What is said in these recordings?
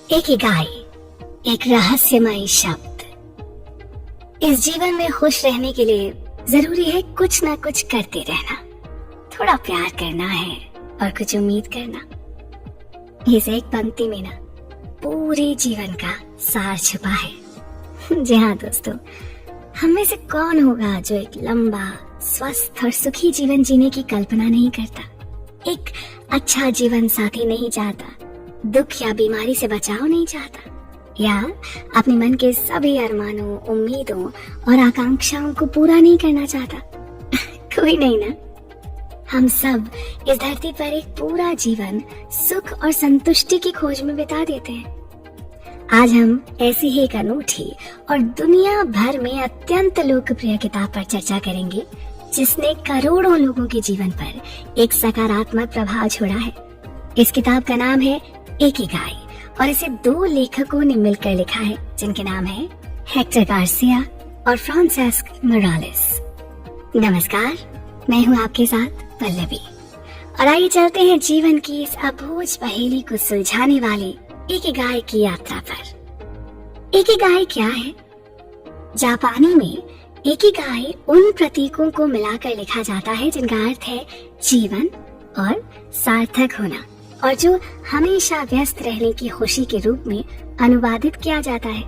Ikigai, एक रहस्यमयी शब्द। इस जीवन में खुश रहने के लिए जरूरी है कुछ ना कुछ करते रहना, थोड़ा प्यार करना है और कुछ उम्मीद करना। इस एक पंक्ति में ना पूरे जीवन का सार छुपा है। जी हाँ दोस्तों, हम में से कौन होगा जो एक लंबा, स्वस्थ और सुखी जीवन जीने की कल्पना नहीं करता, एक अच्छा जीवन साथी नहीं चाहता, दुख या बीमारी से बचाव नहीं चाहता, या अपने मन के सभी अरमानों, उम्मीदों और आकांक्षाओं को पूरा नहीं करना चाहता। कोई नहीं ना। हम सब इस धरती पर एक पूरा जीवन सुख और संतुष्टि की खोज में बिता देते हैं। आज हम ऐसी ही एक अनूठी और दुनिया भर में अत्यंत लोकप्रिय किताब पर चर्चा करेंगे, जिसने करोड़ों लोगों के जीवन पर एक सकारात्मक प्रभाव छोड़ा है। इस किताब का नाम है इकिगाई और इसे दो लेखकों ने मिलकर लिखा है, जिनके नाम है हेक्टर गार्सिया और फ्रांसेस्क मोरालेस। नमस्कार, मैं हूँ आपके साथ पल्लवी और आइए चलते हैं जीवन की इस अबूझ पहेली को सुलझाने वाली इकिगाई की यात्रा पर। इकिगाई क्या है? जापानी में इकिगाई उन प्रतीकों को मिलाकर लिखा जाता है जिनका अर्थ है जीवन और सार्थक होना, और जो हमेशा व्यस्त रहने की खुशी के रूप में अनुवादित किया जाता है।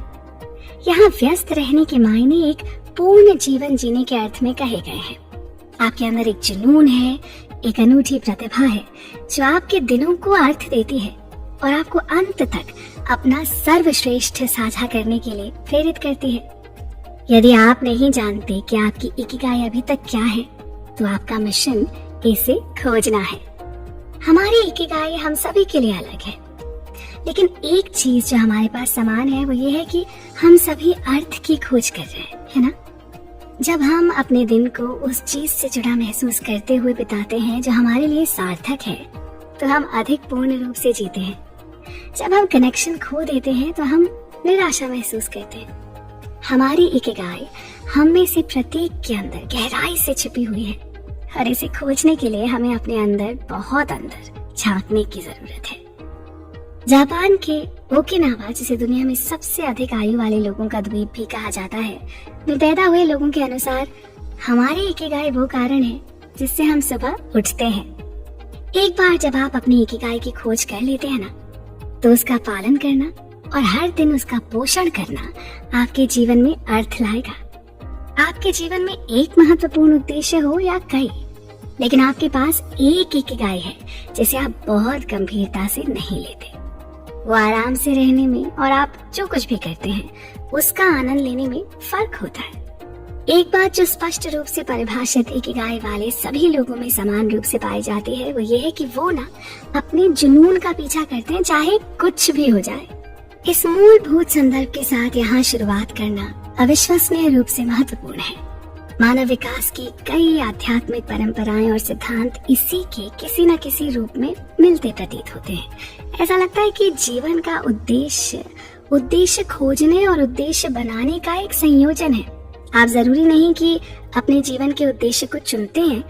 यहाँ व्यस्त रहने के मायने एक पूर्ण जीवन जीने के अर्थ में कहे गए हैं। आपके अंदर एक जुनून है, एक अनूठी प्रतिभा है जो आपके दिनों को अर्थ देती है और आपको अंत तक अपना सर्वश्रेष्ठ साझा करने के लिए प्रेरित करती है। यदि आप नहीं जानते कि आपकी इकिगाई अभी तक क्या है, तो आपका मिशन इसे खोजना है। हमारी इकिगाई हम सभी के लिए अलग है, लेकिन एक चीज जो हमारे पास समान है वो ये है कि हम सभी अर्थ की खोज कर रहे हैं, है ना? जब हम अपने दिन को उस चीज से जुड़ा महसूस करते हुए बिताते हैं जो हमारे लिए सार्थक है, तो हम अधिक पूर्ण रूप से जीते हैं। जब हम कनेक्शन खो देते हैं तो हम निराशा महसूस करते हैं। हमारी इकिगाई हम में से प्रत्येक के अंदर गहराई से छिपी हुई है और इसे खोजने के लिए हमें अपने अंदर बहुत अंदर झांकने की जरूरत है। जापान के ओकिनावा, जिसे दुनिया में सबसे अधिक आयु वाले लोगों का द्वीप भी कहा जाता है, में पैदा हुए लोगों के अनुसार हमारी इकिगाई वो कारण है जिससे हम सुबह उठते हैं। एक बार जब आप अपनी इकिगाई की खोज कर लेते हैं ना, तो उसका पालन करना और हर दिन उसका पोषण करना आपके जीवन में अर्थ लाएगा। आपके जीवन में एक महत्वपूर्ण उद्देश्य हो या कई, लेकिन आपके पास एक इकिगाई है जिसे आप बहुत गंभीरता से नहीं लेते। वो आराम से रहने में और आप जो कुछ भी करते हैं उसका आनंद लेने में फर्क होता है। एक बात जो स्पष्ट रूप से परिभाषित इकिगाई वाले सभी लोगों में समान रूप से पाई जाती है, वो ये है कि वो ना अपने जुनून का पीछा करते हैं, चाहे कुछ भी हो जाए। इस मूलभूत संदर्भ के साथ यहाँ शुरुआत करना अविश्वसनीय रूप से महत्वपूर्ण है। मानव विकास की कई आध्यात्मिक परंपराएं और सिद्धांत इसी के किसी न किसी रूप में मिलते प्रतीत होते हैं। ऐसा लगता है कि जीवन का उद्देश्य खोजने और उद्देश्य बनाने का एक संयोजन है। आप जरूरी नहीं कि अपने जीवन के उद्देश्य को चुनते हैं,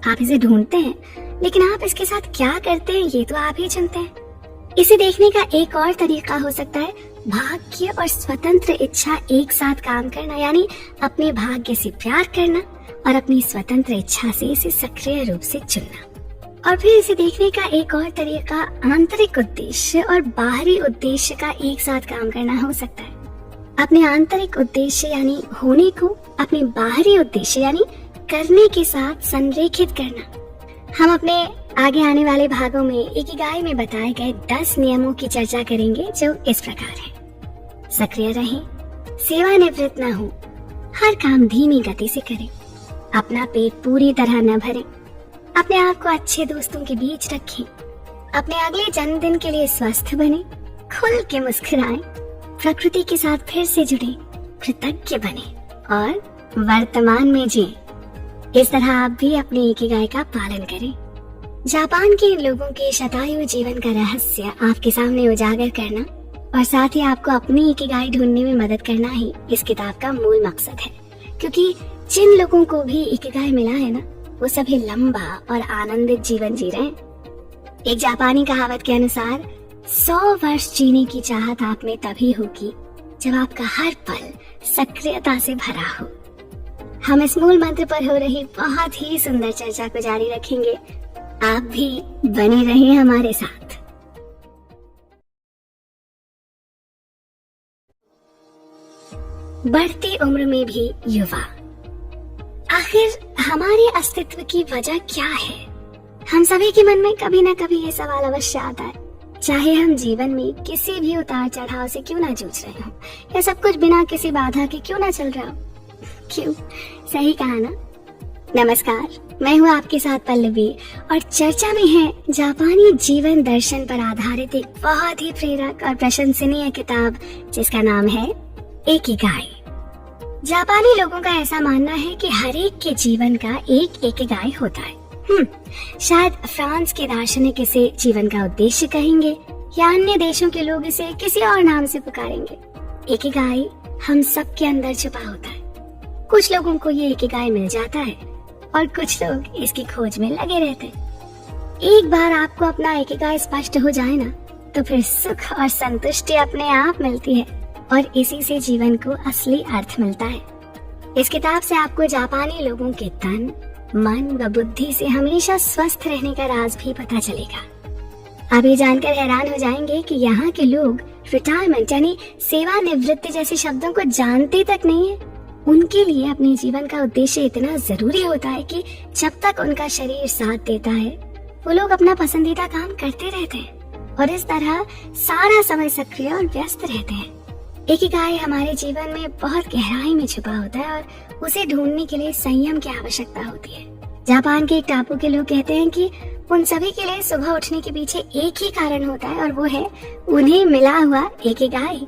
आप इसे ढूंढते हैं, लेकिन आप इसके साथ क्या करते हैं ये तो आप ही चुनते हैं। इसे देखने का एक और तरीका हो सकता है भाग्य और स्वतंत्र इच्छा एक साथ काम करना, यानी अपने भाग्य से प्यार करना और अपनी स्वतंत्र इच्छा से इसे सक्रिय रूप से चुनना। और फिर इसे देखने का एक और तरीका आंतरिक उद्देश्य और बाहरी उद्देश्य का एक साथ काम करना हो सकता है। अपने आंतरिक उद्देश्य यानी होने को अपने बाहरी उद्देश्य यानी करने के साथ संरेखित करना। हम अपने आगे आने वाले भागों में इकिगाई में बताए गए 10 नियमों की चर्चा करेंगे, जो इस प्रकार है। सक्रिय रहें, सेवानिवृत्त न हो, हर काम धीमी गति से करें, अपना पेट पूरी तरह न भरें, अपने आप को अच्छे दोस्तों के बीच रखें, अपने अगले जन्मदिन के लिए स्वस्थ बने, खुल के मुस्कुराएं, प्रकृति के साथ फिर से जुड़ें, कृतज्ञ बने और वर्तमान में जिएं। इस तरह आप भी अपनी इकिगाई का पालन करें। जापान के लोगों के शतायु जीवन का रहस्य आपके सामने उजागर करना और साथ ही आपको अपनी इकिगाई ढूंढने में मदद करना ही इस किताब का मूल मकसद है। क्योंकि जिन लोगों को भी इकिगाई मिला है ना, वो सभी लंबा और आनंदित जीवन जी रहे हैं। एक जापानी कहावत के अनुसार 100 वर्ष जीने की चाहत आप में तभी होगी जब आपका हर पल सक्रियता से भरा हो। हम इस मूल मंत्र पर हो रही बहुत ही सुंदर चर्चा को जारी रखेंगे। आप भी बने रहिए हमारे साथ। बढ़ती उम्र में भी युवा, आखिर हमारे अस्तित्व की वजह क्या है? हम सभी के मन में कभी ना कभी ये सवाल अवश्य आता है। चाहे हम जीवन में किसी भी उतार चढ़ाव से क्यों ना जूझ रहे हो, या सब कुछ बिना किसी बाधा के क्यों ना चल रहा हो। क्यों? सही कहा ना? नमस्कार, मैं हूँ आपके साथ पल्लवी और चर्चा में है जापानी जीवन दर्शन पर आधारित एक बहुत ही प्रेरक और प्रशंसनीय किताब जिसका नाम है इकिगाई। जापानी लोगों का ऐसा मानना है कि हर एक के जीवन का एक इकिगाई होता है। शायद फ्रांस के दार्शनिक इसे जीवन का उद्देश्य कहेंगे या अन्य देशों के लोग इसे किसी और नाम से पुकारेंगे। इकिगाई हम सबके अंदर छुपा होता है। कुछ लोगों को ये इकिगाई मिल जाता है और कुछ लोग इसकी खोज में लगे रहते हैं। एक बार आपको अपना इकिगाई स्पष्ट हो जाए ना, तो फिर सुख और संतुष्टि अपने आप मिलती है और इसी से जीवन को असली अर्थ मिलता है। इस किताब से आपको जापानी लोगों के तन, मन व बुद्धि से हमेशा स्वस्थ रहने का राज भी पता चलेगा। आप ये जानकर हैरान हो जाएंगे कि यहाँ के लोग रिटायरमेंट यानी सेवानिवृत्ति जैसे शब्दों को जानते तक नहीं है। उनके लिए अपने जीवन का उद्देश्य इतना जरूरी होता है कि जब तक उनका शरीर साथ देता है वो लोग अपना पसंदीदा काम करते रहते हैं और इस तरह सारा समय सक्रिय और व्यस्त रहते हैं। इकिगाई हमारे जीवन में बहुत गहराई में छुपा होता है और उसे ढूंढने के लिए संयम की आवश्यकता होती है। जापान के एक टापू के लोग कहते हैं कि उन सभी के लिए सुबह उठने के पीछे एक ही कारण होता है और वो है उन्हें मिला हुआ इकिगाई।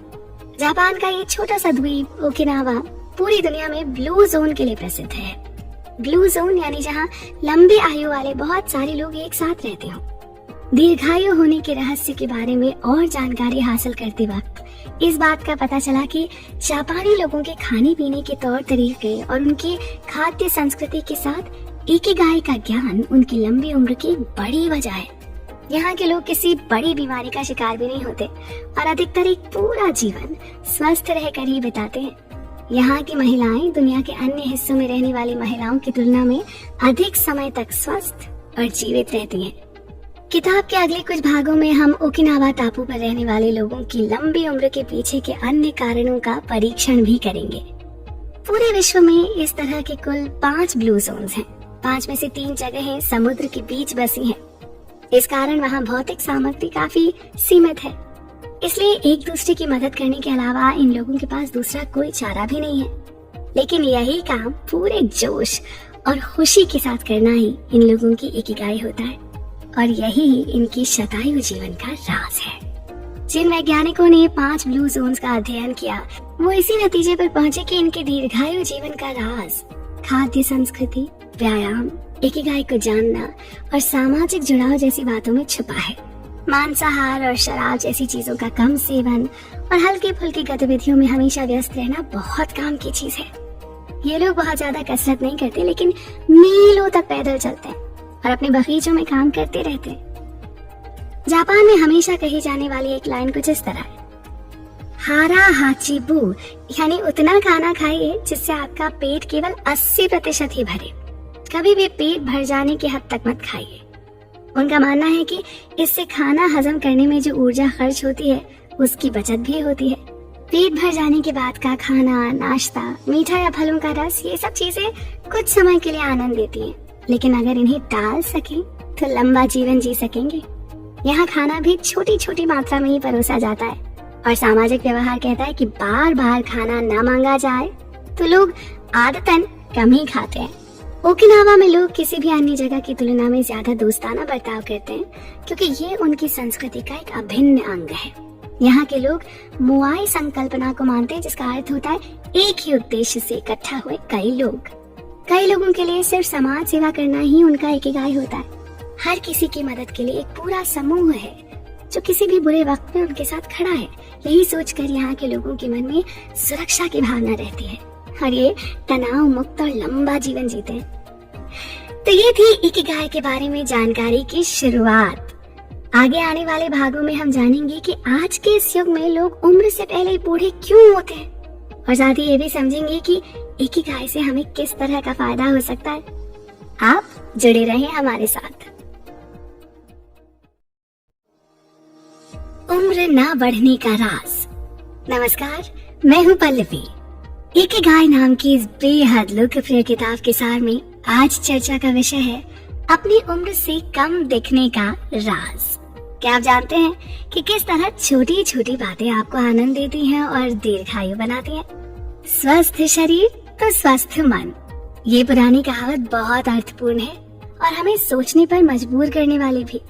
जापान का ये छोटा सा द्वीप ओकिनावा पूरी दुनिया में ब्लू जोन के लिए प्रसिद्ध है। ब्लू जोन यानी जहाँ लंबी आयु वाले बहुत सारे लोग एक साथ रहते हो। दीर्घायु होने के रहस्य के बारे में और जानकारी हासिल करते वक्त इस बात का पता चला कि जापानी लोगों के खाने पीने के तौर तरीके और उनकी खाद्य संस्कृति के साथ इकिगाई का ज्ञान उनकी लंबी उम्र की बड़ी वजह है। यहाँ के लोग किसी बड़ी बीमारी का शिकार भी नहीं होते और अधिकतर एक पूरा जीवन स्वस्थ रहकर ही बिताते हैं। यहाँ की महिलाएं दुनिया के अन्य हिस्सों में रहने वाली महिलाओं की तुलना में अधिक समय तक स्वस्थ और जीवित रहती हैं। किताब के अगले कुछ भागों में हम ओकिनावा टापू पर रहने वाले लोगों की लंबी उम्र के पीछे के अन्य कारणों का परीक्षण भी करेंगे। पूरे विश्व में इस तरह के कुल 5 ब्लू जोन्स हैं। 5 में से 3 जगहें समुद्र के बीच बसी हैं। इस कारण वहाँ भौतिक सामग्री काफी सीमित है, इसलिए एक दूसरे की मदद करने के अलावा इन लोगों के पास दूसरा कोई चारा भी नहीं है। लेकिन यही काम पूरे जोश और खुशी के साथ करना ही इन लोगों की इकिगाई होता है और यही इनकी शतायु जीवन का राज है। जिन वैज्ञानिकों ने 5 ब्लू जोन्स का अध्ययन किया वो इसी नतीजे पर पहुंचे कि इनके दीर्घायु जीवन का राज खाद्य संस्कृति, व्यायाम, इकिगाई को जानना और सामाजिक जुड़ाव जैसी बातों में छुपा है। मांसाहार और शराब जैसी चीजों का कम सेवन और हल्की फुल्की गतिविधियों में हमेशा व्यस्त रहना बहुत काम की चीज है। ये लोग बहुत ज्यादा कसरत नहीं करते, लेकिन मीलों तक पैदल चलते हैं और अपने बगीचों में काम करते रहते हैं। जापान में हमेशा कही जाने वाली एक लाइन कुछ इस तरह है, हारा हाचिबू, यानी उतना खाना खाइए जिससे आपका पेट केवल 80% ही भरे। कभी भी पेट भर जाने की हद तक मत खाइए। उनका मानना है कि इससे खाना हजम करने में जो ऊर्जा खर्च होती है उसकी बचत भी होती है। पेट भर जाने के बाद का खाना, नाश्ता, मीठा या फलों का रस, ये सब चीजें कुछ समय के लिए आनंद देती हैं, लेकिन अगर इन्हें टाल सकें तो लंबा जीवन जी सकेंगे। यहाँ खाना भी छोटी छोटी मात्रा में ही परोसा जाता है और सामाजिक व्यवहार कहता है कि बार बार खाना न मांगा जाए तो लोग आदतन कम ही खाते हैं। ओकिनावा में लोग किसी भी अन्य जगह की तुलना में ज्यादा दोस्ताना बर्ताव करते हैं क्योंकि ये उनकी संस्कृति का एक अभिन्न अंग है। यहाँ के लोग मुआई संकल्पना को मानते हैं, जिसका अर्थ होता है एक ही उद्देश्य से इकट्ठा हुए कई लोग। कई लोगों के लिए सिर्फ समाज सेवा करना ही उनका इकिगाई होता है। हर किसी की मदद के लिए एक पूरा समूह है जो किसी भी बुरे वक्त में उनके साथ खड़ा है। यही सोचकर यहाँ के लोगों के मन में सुरक्षा की भावना रहती है और ये तनाव मुक्त और लंबा जीवन जीते हैं। तो ये थी इकिगाई के बारे में जानकारी की शुरुआत। आगे आने वाले भागों में हम जानेंगे कि आज के इस युग में लोग उम्र से पहले ही बूढ़े क्यों होते हैं, और साथ ही ये भी समझेंगे कि एक ही गाय से हमें किस तरह का फायदा हो सकता है। आप जुड़े रहें हमारे साथ। उम्र ना बढ़ने का राज। नमस्कार, मैं हूँ पल्लवी। एक ही गाय नाम की इस बेहद लोकप्रिय किताब के सार में आज चर्चा का विषय है अपनी उम्र से कम दिखने का राज। क्या आप जानते हैं कि किस तरह छोटी छोटी बातें आपको आनंद देती हैं और दीर्घायु बनाती हैं? स्वस्थ शरीर तो स्वस्थ मन, ये पुरानी कहावत बहुत अर्थपूर्ण है और हमें सोचने पर मजबूर करने वाली भी।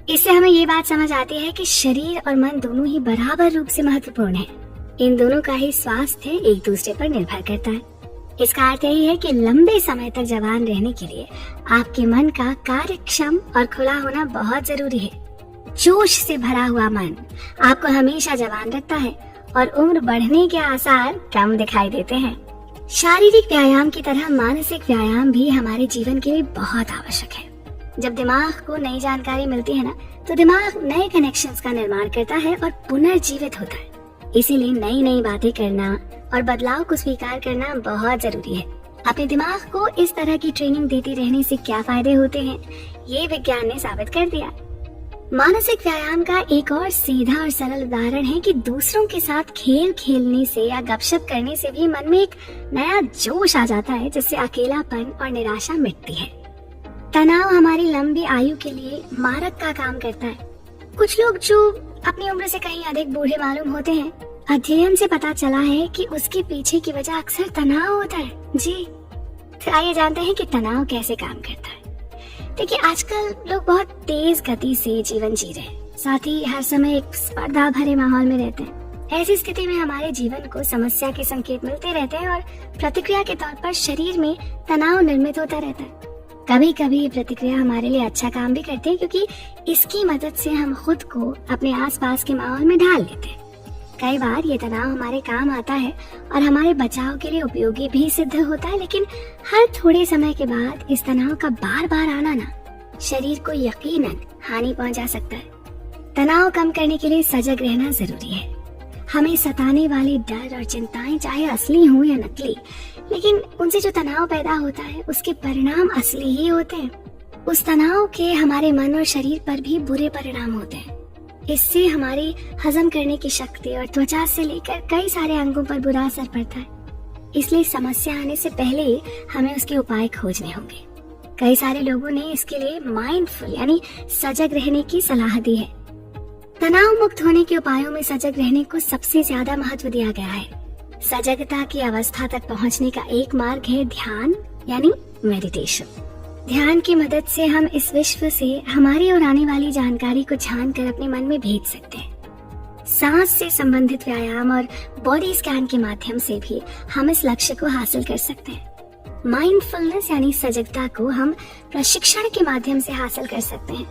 इससे हमें ये बात समझ आती है कि शरीर और मन दोनों ही बराबर रूप से महत्वपूर्ण है। इन दोनों का ही स्वास्थ्य एक दूसरे पर निर्भर करता है। इसका अर्थ यही है कि लंबे समय तक जवान रहने के लिए आपके मन का कार्यक्षम और खुला होना बहुत जरूरी है। जोश से भरा हुआ मन आपको हमेशा जवान रखता है और उम्र बढ़ने के आसार कम दिखाई देते हैं। शारीरिक व्यायाम की तरह मानसिक व्यायाम भी हमारे जीवन के लिए बहुत आवश्यक है। जब दिमाग को नई जानकारी मिलती है ना, तो दिमाग नए कनेक्शंस का निर्माण करता है और पुनर्जीवित होता है। इसीलिए नई नई बातें करना और बदलाव को स्वीकार करना बहुत जरूरी है। अपने दिमाग को इस तरह की ट्रेनिंग देते रहने से क्या फायदे होते हैं, ये विज्ञान ने साबित कर दिया। मानसिक व्यायाम का एक और सीधा और सरल उदाहरण है कि दूसरों के साथ खेल खेलने से या गपशप करने से भी मन में एक नया जोश आ जाता है, जिससे अकेलापन और निराशा मिटती है। तनाव हमारी लंबी आयु के लिए मारक का काम करता है। कुछ लोग जो अपनी उम्र से कहीं अधिक बूढ़े मालूम होते हैं, अध्ययन से पता चला है कि उसके पीछे की वजह अक्सर तनाव होता है। जी, तो आइए जानते हैं कि तनाव कैसे काम करता है। देखिए, आजकल लोग बहुत तेज गति से जीवन जी रहे हैं, साथ ही हर समय एक स्पर्धा भरे माहौल में रहते हैं। ऐसी स्थिति में हमारे जीवन को समस्या के संकेत मिलते रहते हैं और प्रतिक्रिया के तौर पर शरीर में तनाव निर्मित होता रहता है। कभी कभी ये प्रतिक्रिया हमारे लिए अच्छा काम भी करती है, क्योंकि इसकी मदद से हम खुद को अपने आसपास के माहौल में ढाल लेते हैं। कई बार ये तनाव हमारे काम आता है और हमारे बचाव के लिए उपयोगी भी सिद्ध होता है, लेकिन हर थोड़े समय के बाद इस तनाव का बार बार आना ना शरीर को यकीनन हानि पहुंचा सकता है। तनाव कम करने के लिए सजग रहना जरूरी है। हमें सताने वाले डर और चिंताएं चाहे असली हों या नकली, लेकिन उनसे जो तनाव पैदा होता है उसके परिणाम असली ही होते हैं। उस तनाव के हमारे मन और शरीर पर भी बुरे परिणाम होते हैं। इससे हमारी हजम करने की शक्ति और त्वचा से लेकर कई सारे अंगों पर बुरा असर पड़ता है। इसलिए समस्या आने से पहले ही हमें उसके उपाय खोजने होंगे। कई सारे लोगों ने इसके लिए माइंडफुल यानी सजग रहने की सलाह दी है। तनाव मुक्त होने के उपायों में सजग रहने को सबसे ज्यादा महत्व दिया गया है। सजगता की अवस्था तक पहुंचने का एक मार्ग है ध्यान यानी मेडिटेशन। ध्यान की मदद से हम इस विश्व से हमारी और आने वाली जानकारी को छानकर अपने मन में भेज सकते हैं। सांस से संबंधित व्यायाम और बॉडी स्कैन के माध्यम से भी हम इस लक्ष्य को हासिल कर सकते हैं। माइंडफुलनेस यानी सजगता को हम प्रशिक्षण के माध्यम से हासिल कर सकते हैं,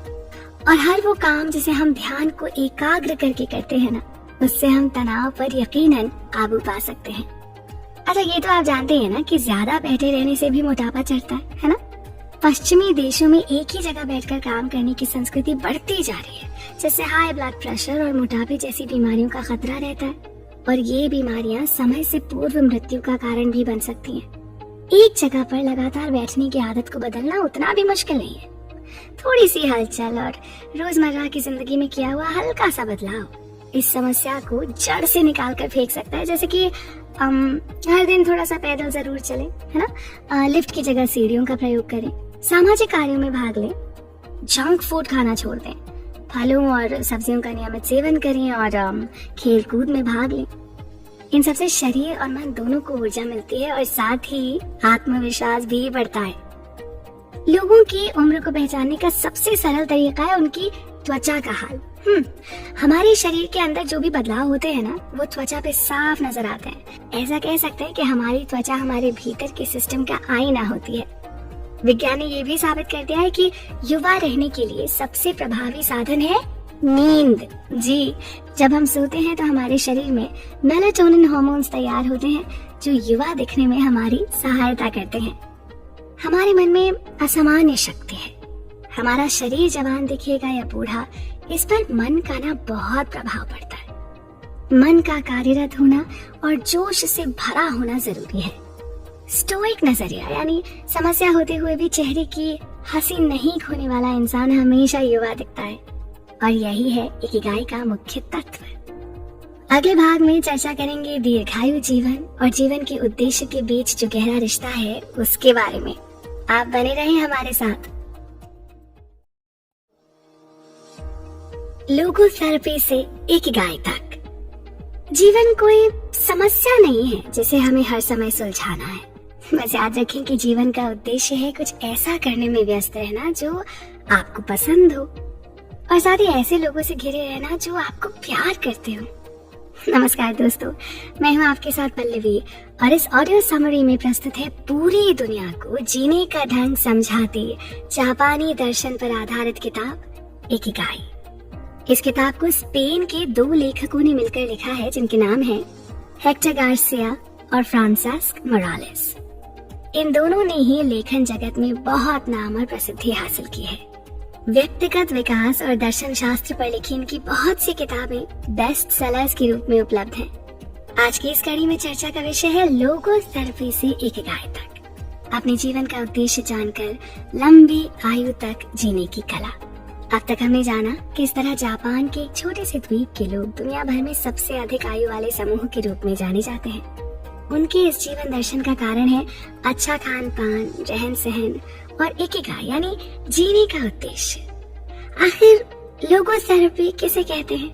और हर वो काम जिसे हम ध्यान को एकाग्र करके करते हैं ना, उससे हम तनाव पर यकीनन काबू पा सकते हैं। अच्छा, ये तो आप जानते हैं ना कि ज्यादा बैठे रहने से भी मोटापा चढ़ता है ना? पश्चिमी देशों में एक ही जगह बैठकर काम करने की संस्कृति बढ़ती जा रही है, जिससे हाई ब्लड प्रेशर और मोटापे जैसी बीमारियों का खतरा रहता है, और ये बीमारियां समय से पूर्व मृत्यु का कारण भी बन सकती हैं। एक जगह पर लगातार बैठने की आदत को बदलना उतना भी मुश्किल नहीं है। थोड़ी सी हलचल और रोजमर्रा की जिंदगी में किया हुआ हल्का सा बदलाव इस समस्या को जड़ से निकाल कर फेंक सकता है। जैसे कि हर दिन थोड़ा सा पैदल जरूर चलें, है ना? लिफ्ट की जगह सीढ़ियों का प्रयोग करें, सामाजिक कार्यों में भाग लें, जंक फूड खाना छोड़ दें, फलों और सब्जियों का नियमित सेवन करें और खेल कूद में भाग लें। इन सबसे शरीर और मन दोनों को ऊर्जा मिलती है और साथ ही आत्मविश्वास भी बढ़ता है। लोगों की उम्र को पहचानने का सबसे सरल तरीका है उनकी त्वचा का हाल। हमारे शरीर के अंदर जो भी बदलाव होते हैं ना, वो त्वचा पे साफ नजर आते हैं। ऐसा कह सकते हैं कि हमारी त्वचा हमारे भीतर के सिस्टम का आईना होती है। विज्ञान ने ये भी साबित कर दिया है कि युवा रहने के लिए सबसे प्रभावी साधन है नींद। जी, जब हम सोते हैं तो हमारे शरीर में मेलाटोनिन हार्मोन्स तैयार होते हैं, जो युवा दिखने में हमारी सहायता करते हैं। हमारे मन में असामान्य शक्ति है। हमारा शरीर जवान दिखेगा या बूढ़ा, इस पर मन का ना बहुत प्रभाव पड़ता है। मन का कार्यरत होना और जोश से भरा होना जरूरी है। स्टोइक नजरिया यानी समस्या होते हुए भी चेहरे की हंसी नहीं खोने वाला इंसान हमेशा युवा दिखता है, और यही है इकिगाई का मुख्य तत्व। अगले भाग में चर्चा करेंगे दीर्घायु जीवन और जीवन के उद्देश्य के बीच जो गहरा रिश्ता है उसके बारे में। आप बने रहें हमारे साथ। लोगोथेरेपी से इकिगाई तक। जीवन कोई समस्या नहीं है जिसे हमें हर समय सुलझाना है। बस याद रखें कि जीवन का उद्देश्य है कुछ ऐसा करने में व्यस्त रहना जो आपको पसंद हो, और साथ ही ऐसे लोगों से घिरे रहना जो आपको प्यार करते हो। नमस्कार दोस्तों, मैं हूं आपके साथ पल्लवी, और इस ऑडियो समरी में प्रस्तुत है पूरी दुनिया को जीने का ढंग समझाती जापानी दर्शन पर आधारित किताब इकिगाई। इस किताब को स्पेन के 2 लेखकों ने मिलकर लिखा है, जिनके नाम हैं हेक्टर गार्सिया और फ्रांसेस्क मोरालेस। इन दोनों ने ही लेखन जगत में बहुत नाम और प्रसिद्धि हासिल की है। व्यक्तिगत विकास और दर्शन शास्त्र पर लिखी इनकी बहुत सी किताबें बेस्ट सेलर्स के रूप में उपलब्ध हैं। आज की इस कड़ी में चर्चा का विषय है लोगोथेरेपी से इकिगाई तक, अपने जीवन का उद्देश्य जानकर लंबी आयु तक जीने की कला। अब तक हमने जाना किस तरह जापान के एक छोटे से द्वीप के लोग दुनिया भर में सबसे अधिक आयु वाले समूह के रूप में जाने जाते हैं। उनके इस जीवन दर्शन का कारण है अच्छा खान पान, रहन सहन और इकिगाई यानी जीने का उद्देश्य। आखिर लोगोथेरेपी किसे कहते हैं?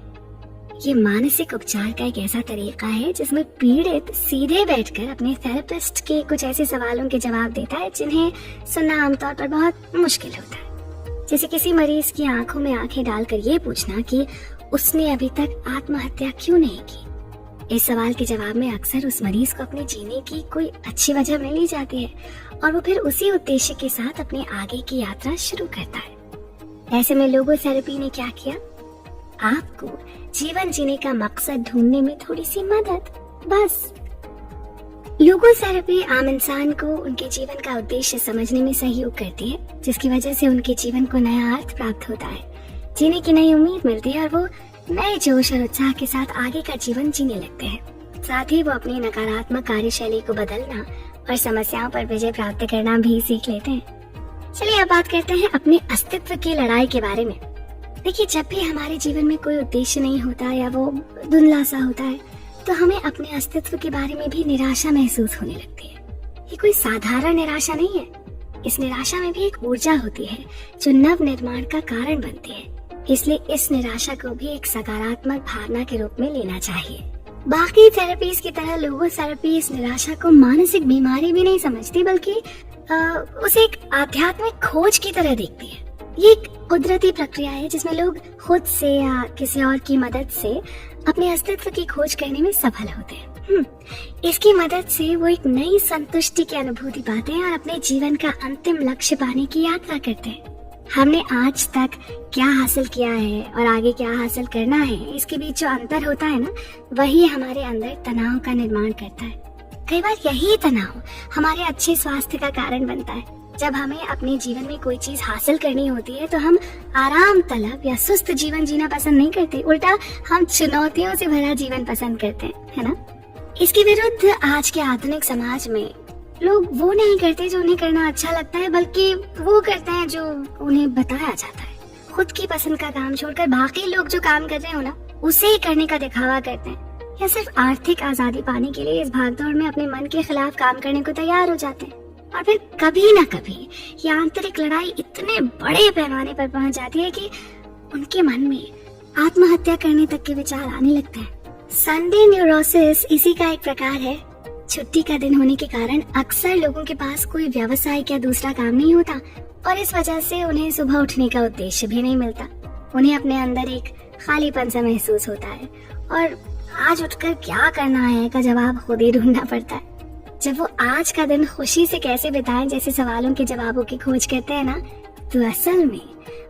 ये मानसिक उपचार का एक ऐसा तरीका है जिसमें पीड़ित सीधे बैठकर अपने थेरेपिस्ट के कुछ ऐसे सवालों के जवाब देता है जिन्हें सुनना आमतौर पर बहुत मुश्किल होता है। जैसे किसी मरीज की आंखों में आंखें डालकर ये पूछना कि उसने अभी तक आत्महत्या क्यों नहीं की। इस सवाल के जवाब में अक्सर उस मरीज को अपने जीने की कोई अच्छी वजह मिल ही जाती है, और वो फिर उसी उद्देश्य के साथ अपने आगे की यात्रा शुरू करता है। ऐसे में लोगोथेरेपी ने क्या किया? आपको जीवन जीने का मकसद ढूंढने में थोड़ी सी मदद, बस। लोगोथेरेपी आम इंसान को उनके जीवन का उद्देश्य समझने में सहयोग करती है, जिसकी वजह से उनके जीवन को नया अर्थ प्राप्त होता है, जीने की नई उम्मीद मिलती है, और वो नए जोश और उत्साह के साथ आगे का जीवन जीने लगते हैं। साथ ही वो अपनी नकारात्मक कार्यशैली को बदलना और समस्याओं पर विजय प्राप्त करना भी सीख लेते हैं। चलिए अब बात करते हैं अपने अस्तित्व की लड़ाई के बारे में। देखिए, जब भी हमारे जीवन में कोई उद्देश्य नहीं होता या वो धुंधला सा होता है, तो हमें अपने अस्तित्व के बारे में भी निराशा महसूस होने लगती है। ये कोई साधारण निराशा नहीं है। इस निराशा में भी एक ऊर्जा होती है जो नव निर्माण का कारण बनती है। इसलिए इस निराशा को भी एक सकारात्मक भावना के रूप में लेना चाहिए। बाकी थेरेपीज की तरह लोगोथेरेपी इस निराशा को मानसिक बीमारी भी नहीं समझती, बल्कि उसे एक आध्यात्मिक खोज की तरह देखती है। ये एक कुदरती प्रक्रिया है जिसमें लोग खुद से या किसी और की मदद से अपने अस्तित्व की खोज करने में सफल होते हैं। इसकी मदद से वो एक नई संतुष्टि की अनुभूति पाते हैं और अपने जीवन का अंतिम लक्ष्य पाने की यात्रा करते हैं। हमने आज तक क्या हासिल किया है और आगे क्या हासिल करना है, इसके बीच जो अंतर होता है ना, वही हमारे अंदर तनाव का निर्माण करता है। कई बार यही तनाव हमारे अच्छे स्वास्थ्य का कारण बनता है। जब हमें अपने जीवन में कोई चीज हासिल करनी होती है तो हम आराम तलब या सुस्त जीवन जीना पसंद नहीं करते, उल्टा हम चुनौतियों से भरा जीवन पसंद करते हैं, है ना? इसके विरुद्ध आज के आधुनिक समाज में लोग वो नहीं करते जो उन्हें करना अच्छा लगता है, बल्कि वो करते हैं जो उन्हें बताया जाता है। खुद की पसंद का काम छोड़कर बाकी लोग जो काम कर रहे हो ना, उसे ही करने का दिखावा करते हैं, या सिर्फ आर्थिक आजादी पाने के लिए इस भागदौड़ में अपने मन के खिलाफ काम करने को तैयार हो जाते हैं। और फिर कभी ना कभी ये आंतरिक लड़ाई इतने बड़े पैमाने पर पहुंच जाती है कि उनके मन में आत्महत्या करने तक के विचार आने लगते हैं। संडे न्यूरोसिस इसी का एक प्रकार है। छुट्टी का दिन होने के कारण अक्सर लोगों के पास कोई व्यवसायिक या दूसरा काम नहीं होता, और इस वजह से उन्हें सुबह उठने का उद्देश्य भी नहीं मिलता। उन्हें अपने अंदर एक खालीपन सा महसूस होता है, और आज उठकर क्या करना है का जवाब खुद ही ढूंढना पड़ता है। जब वो आज का दिन खुशी से कैसे बिताएं जैसे सवालों के जवाबों की खोज करते हैं ना, तो असल में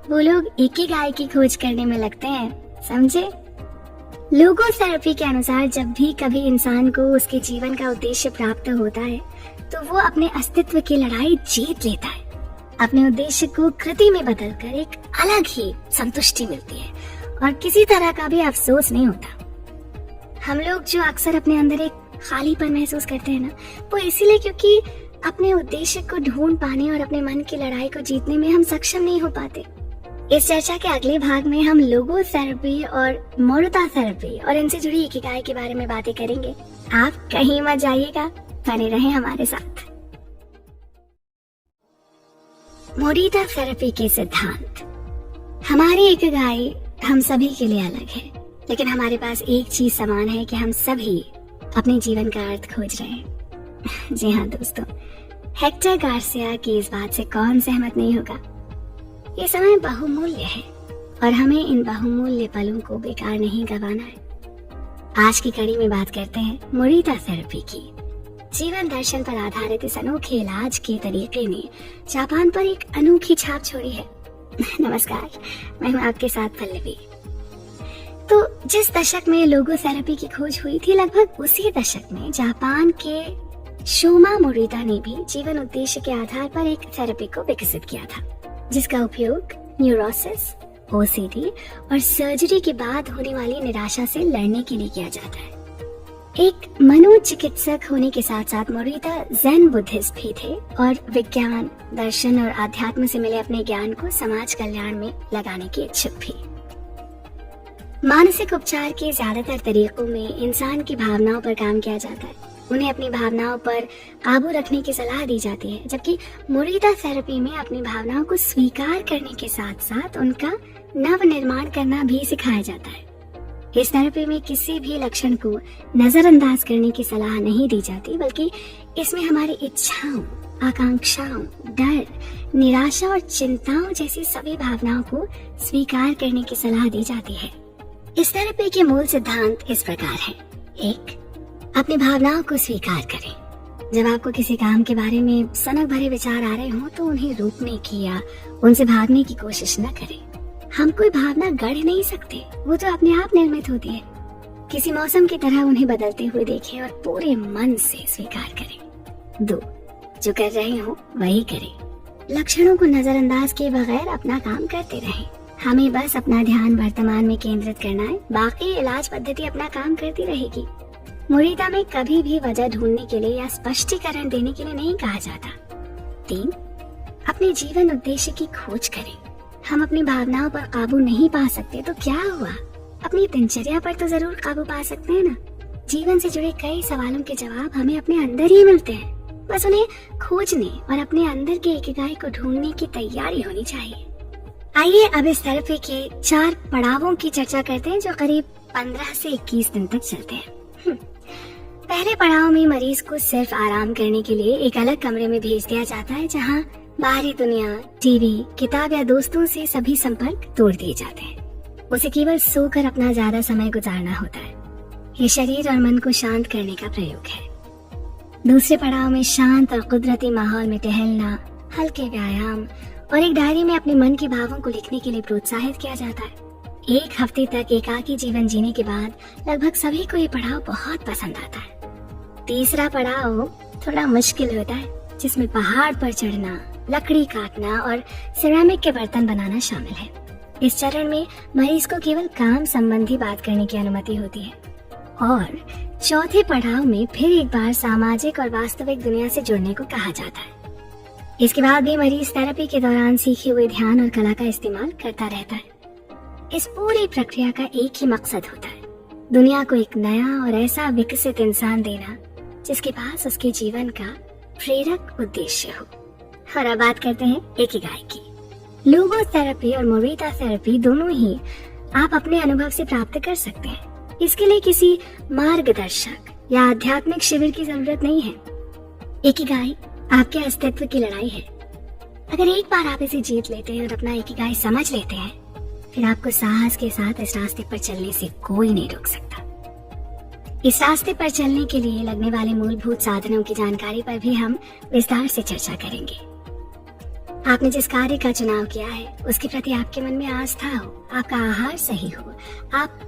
वो लोग इकिगाई की खोज करने में लगते हैं, समझे? लोगोथेरेपी के अनुसार जब भी कभी इंसान को उसके जीवन का उद्देश्य प्राप्त होता है, तो वो अपने अस्तित्व की लड़ाई जीत लेता है। अपने उद्देश्य को कृति में बदलकर एक अलग ही संतुष्टि मिलती है, और किसी तरह का भी अफसोस नहीं होता। हम लोग जो अक्सर अपने अंदर एक खालीपन महसूस करते हैं ना, वो इसीलिए क्योंकि अपने उद्देश्य को ढूंढ पाने और अपने मन की लड़ाई को जीतने में हम सक्षम नहीं हो पाते। इस चर्चा के अगले भाग में हम लोगो थेरेपी और मोरिता थेरेपी और इनसे जुड़ी इकिगाई के बारे में बातें करेंगे। आप कहीं मत जाइएगा, बने रहें हमारे साथ। मोरिता थेरेपी के सिद्धांत। हमारी इकिगाई हम सभी के लिए अलग है, लेकिन हमारे पास एक चीज समान है कि हम सभी अपने जीवन का अर्थ खोज रहे हैं। जी हाँ दोस्तों, हेक्टर गार्सिया की इस बात से कौन सहमत नहीं होगा। ये समय बहुमूल्य है और हमें इन बहुमूल्य पलों को बेकार नहीं गंवाना है। आज की कड़ी में बात करते हैं मोरिता थेरेपी की। जीवन दर्शन पर आधारित इस अनोखे इलाज के तरीके ने जापान पर एक अनोखी छाप छोड़ी है। नमस्कार, मैं हूँ आपके साथ पल्लवी। तो जिस दशक में लोगो थेरेपी की खोज हुई थी, लगभग उसी दशक में जापान के शोमा मोरिता ने भी जीवन उद्देश्य के आधार पर एक थेरेपी को विकसित किया था, जिसका उपयोग न्यूरोसिस, ओसीडी और सर्जरी के बाद होने वाली निराशा से लड़ने के लिए किया जाता है। एक मनोचिकित्सक होने के साथ साथ मोरिता ज़ेन बुद्धिस्ट भी थे और विज्ञान, दर्शन और आध्यात्म से मिले अपने ज्ञान को समाज कल्याण में लगाने के इच्छुक भी। मानसिक उपचार के ज्यादातर तरीकों में इंसान की भावनाओं पर काम किया जाता है। उन्हें अपनी भावनाओं पर काबू रखने की सलाह दी जाती है, जबकि मोरिता थेरेपी में अपनी भावनाओं को स्वीकार करने के साथ साथ उनका नव निर्माण करना भी सिखाया जाता है। इस थेरेपी में किसी भी लक्षण को नजरअंदाज करने की सलाह नहीं दी जाती, बल्कि इसमें हमारी इच्छाओं, आकांक्षाओं, डर, निराशा और चिंताओं जैसी सभी भावनाओं को स्वीकार करने की सलाह दी जाती है। इस थेरेपी के मूल सिद्धांत इस प्रकार हैं। 1. अपनी भावनाओं को स्वीकार करें। जब आपको किसी काम के बारे में सनक भरे विचार आ रहे हों तो उन्हें रोकने की या उनसे भागने की कोशिश न करें। हम कोई भावना गढ़ नहीं सकते, वो तो अपने आप निर्मित होती है। किसी मौसम की तरह उन्हें बदलते हुए देखें और पूरे मन से स्वीकार करें। 2. जो कर रहे हो वही करें। लक्षणों को नजरअंदाज किए बगैर अपना काम करते रहें। हमें बस अपना ध्यान वर्तमान में केंद्रित करना है, बाकी इलाज पद्धति अपना काम करती रहेगी। मोरिता में कभी भी वजह ढूंढने के लिए या स्पष्टीकरण देने के लिए नहीं कहा जाता। 3. अपने जीवन उद्देश्य की खोज करें। हम अपनी भावनाओं पर काबू नहीं पा सकते तो क्या हुआ, अपनी दिनचर्या पर तो जरूर काबू पा सकते हैं ना। जीवन से जुड़े कई सवालों के जवाब हमें अपने अंदर ही मिलते हैं, बस उन्हें खोजने और अपने अंदर के इकिगाई को ढूंढने की तैयारी होनी चाहिए। आइए अब इस थेरेपी के 4 पड़ावों की चर्चा करते हैं जो करीब 15 से 21 दिन तक चलते हैं। पहले पड़ाव में मरीज को सिर्फ आराम करने के लिए एक अलग कमरे में भेज दिया जाता है, जहां बाहरी दुनिया, टीवी, किताब या दोस्तों से सभी संपर्क तोड़ दिए जाते हैं। उसे केवल सोकर अपना ज्यादा समय गुजारना होता है। ये शरीर और मन को शांत करने का प्रयोग है। दूसरे पड़ाव में शांत और कुदरती माहौल में टहलना, हल्के व्यायाम और एक डायरी में अपने मन के भावों को लिखने के लिए प्रोत्साहित किया जाता है। 1 हफ्ते तक एकाकी जीवन जीने के बाद लगभग सभी को ये पड़ाव बहुत पसंद आता है। तीसरा पड़ाव थोड़ा मुश्किल होता है, जिसमें पहाड़ पर चढ़ना, लकड़ी काटना और सिरेमिक के बर्तन बनाना शामिल है। इस चरण में मरीज को केवल काम संबंधी बात करने की अनुमति होती है। और चौथे पड़ाव में फिर एक बार सामाजिक और वास्तविक दुनिया से जुड़ने को कहा जाता है। इसके बाद भी मरीज थेरेपी के दौरान सीखे हुए ध्यान और कला का इस्तेमाल करता रहता है। इस पूरी प्रक्रिया का एक ही मकसद होता है, दुनिया को एक नया और ऐसा विकसित इंसान देना जिसके पास उसके जीवन का प्रेरक उद्देश्य हो। और अब बात करते हैं इकिगाई की। लोगो थेरेपी और मोरिता थेरेपी दोनों ही आप अपने अनुभव से प्राप्त कर सकते हैं। इसके लिए किसी मार्गदर्शक या आध्यात्मिक शिविर की जरूरत नहीं है। इकिगाई आपके अस्तित्व की लड़ाई है। अगर एक बार आप इसे जीत लेते हैं और अपना इकिगाई समझ लेते हैं, फिर आपको साहस के साथ इस रास्ते पर चलने से कोई नहीं रोक सकता। इस रास्ते पर चलने के लिए लगने वाले मूलभूत साधनों की जानकारी पर भी हम विस्तार से चर्चा करेंगे। आपने जिस कार्य का चुनाव किया है उसके प्रति आपके मन में आस्था हो, आपका आहार सही हो, आप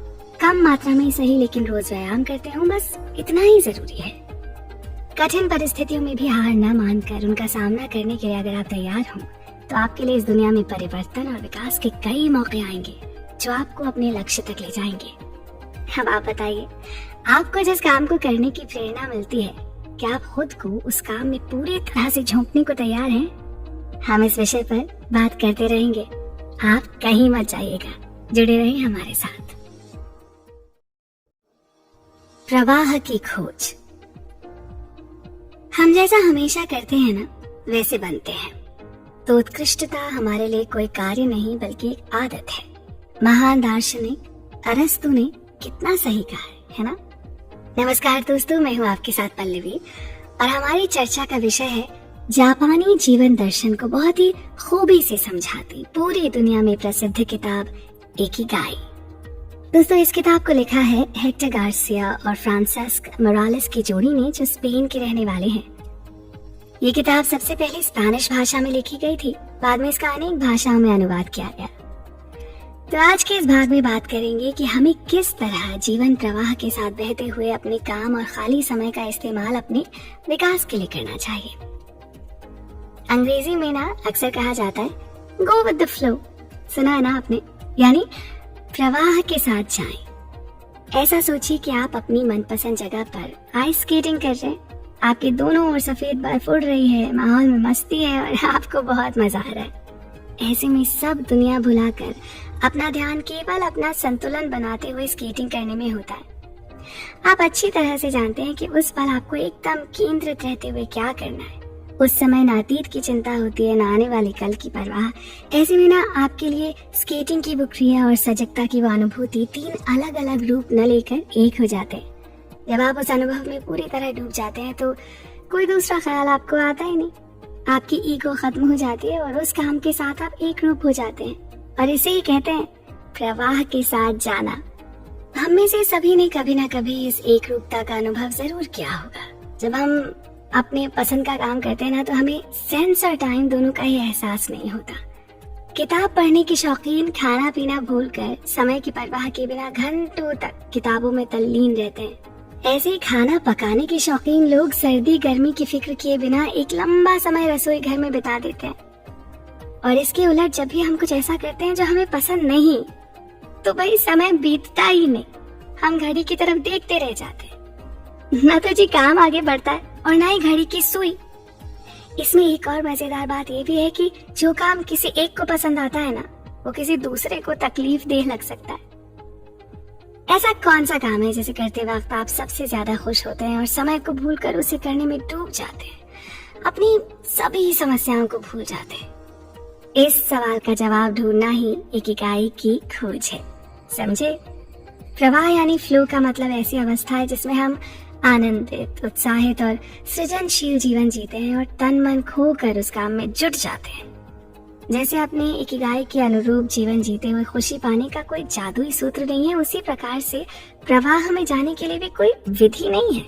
कम मात्रा में सही लेकिन रोज व्यायाम करते हो, बस इतना ही जरूरी है। कठिन परिस्थितियों में भी हार न मानकर उनका सामना करने के लिए अगर आप तैयार हो तो आपके लिए इस दुनिया में परिवर्तन और विकास के कई मौके आएंगे। जो आपको अपने लक्ष्य तक ले जाएंगे। अब आप बताइए, आपको जिस काम को करने की प्रेरणा मिलती है, क्या आप खुद को उस काम में पूरी तरह से झोंकने को तैयार हैं? हम इस विषय पर बात करते रहेंगे। आप कहीं मत जाइएगा, जुड़े रहिए हमारे साथ। प्रवाह की खोज। हम जैसा हमेशा करते हैं ना, वैसे बनते हैं। तो उत्कृष्टता हमारे लिए कोई कार्य नहीं बल्कि एक आदत है। महान दार्शनिक अरस्तु ने कितना सही कहा है ना। नमस्कार दोस्तों, मैं हूँ आपके साथ पल्लवी और हमारी चर्चा का विषय है जापानी जीवन दर्शन को बहुत ही खूबी से समझाती पूरी दुनिया में प्रसिद्ध किताब इकिगाई। दोस्तों, इस किताब को लिखा है हेक्टर गार्सिया और फ्रांसिस्क मोरालेस की जोड़ी ने, जो स्पेन के रहने वाले हैं। ये किताब सबसे पहले स्पेनिश भाषा में लिखी गई थी, बाद में इसका अनेक भाषाओं में अनुवाद किया गया। तो आज के इस भाग में बात करेंगे कि हमें किस तरह जीवन प्रवाह के साथ बहते हुए अपने काम और खाली समय का इस्तेमाल अपने विकास के लिए करना चाहिए। अंग्रेजी में ना अक्सर कहा जाता है गो विद द फ्लो, सुना है ना आपने, यानी प्रवाह के साथ जाएं। ऐसा सोचिए कि आप अपनी मनपसंद जगह पर आइस स्केटिंग कर रहे हैं, आपके दोनों ओर सफेद बर्फ उड़ रही है, माहौल में मस्ती है और आपको बहुत मजा आ रहा है। ऐसे में सब दुनिया भुलाकर अपना ध्यान केवल अपना संतुलन बनाते हुए स्केटिंग करने में होता है। आप अच्छी तरह से जानते हैं कि उस पल आपको एकदम केंद्रित रहते हुए क्या करना है। उस समय ना अतीत की चिंता होती है, ना आने वाले कल की परवाह। ऐसे में ना आपके लिए स्केटिंग की वो क्रिया और सजगता की वो अनुभूति तीन अलग अलग रूप न लेकर एक हो जाते हैं। जब आप उस अनुभव में पूरी तरह डूब जाते हैं तो कोई दूसरा ख्याल आपको आता ही नहीं। आपकी ईगो खत्म हो जाती है और उस काम के साथ आप एक रूप हो जाते हैं, और इसे ही कहते हैं प्रवाह के साथ जाना। हम में से सभी ने कभी ना कभी इस एक रूपता का अनुभव जरूर किया होगा। जब हम अपने पसंद का काम करते हैं ना, तो हमें सेंस और टाइम दोनों का ही एहसास नहीं होता। किताब पढ़ने के शौकीन खाना पीना भूलकर समय की परवाह के बिना घंटों तक किताबों में तल्लीन रहते हैं। ऐसे ही खाना पकाने के शौकीन लोग सर्दी गर्मी की फिक्र किए बिना एक लंबा समय रसोई घर में बिता देते हैं। और इसके उलट जब भी हम कुछ ऐसा करते हैं जो हमें पसंद नहीं, तो भाई समय बीतता ही नहीं, हम घड़ी की तरफ देखते रह जाते हैं। ना तो जी काम आगे बढ़ता है और ना ही घड़ी की सुई। इसमें एक और मजेदार बात ये भी है कि जो काम किसी एक को पसंद आता है ना, वो किसी दूसरे को तकलीफ देह लग सकता है। ऐसा कौन सा काम है जिसे करते वक्त आप सबसे ज्यादा खुश होते हैं और समय को भूलकर उसे करने में डूब जाते हैं, अपनी सभी समस्याओं को भूल जाते हैं? इस सवाल का जवाब ढूंढना ही इकिगाई की खोज है। समझे? प्रवाह यानी फ्लो का मतलब ऐसी अवस्था है जिसमें हम आनंदित, उत्साहित और सृजनशील जीवन जीते हैं और तन मन खोकर उस काम में जुट जाते हैं। जैसे अपने इकिगाई के अनुरूप जीवन जीते हुए खुशी पाने का कोई जादुई सूत्र नहीं है, उसी प्रकार से प्रवाह में जाने के लिए भी कोई विधि नहीं है।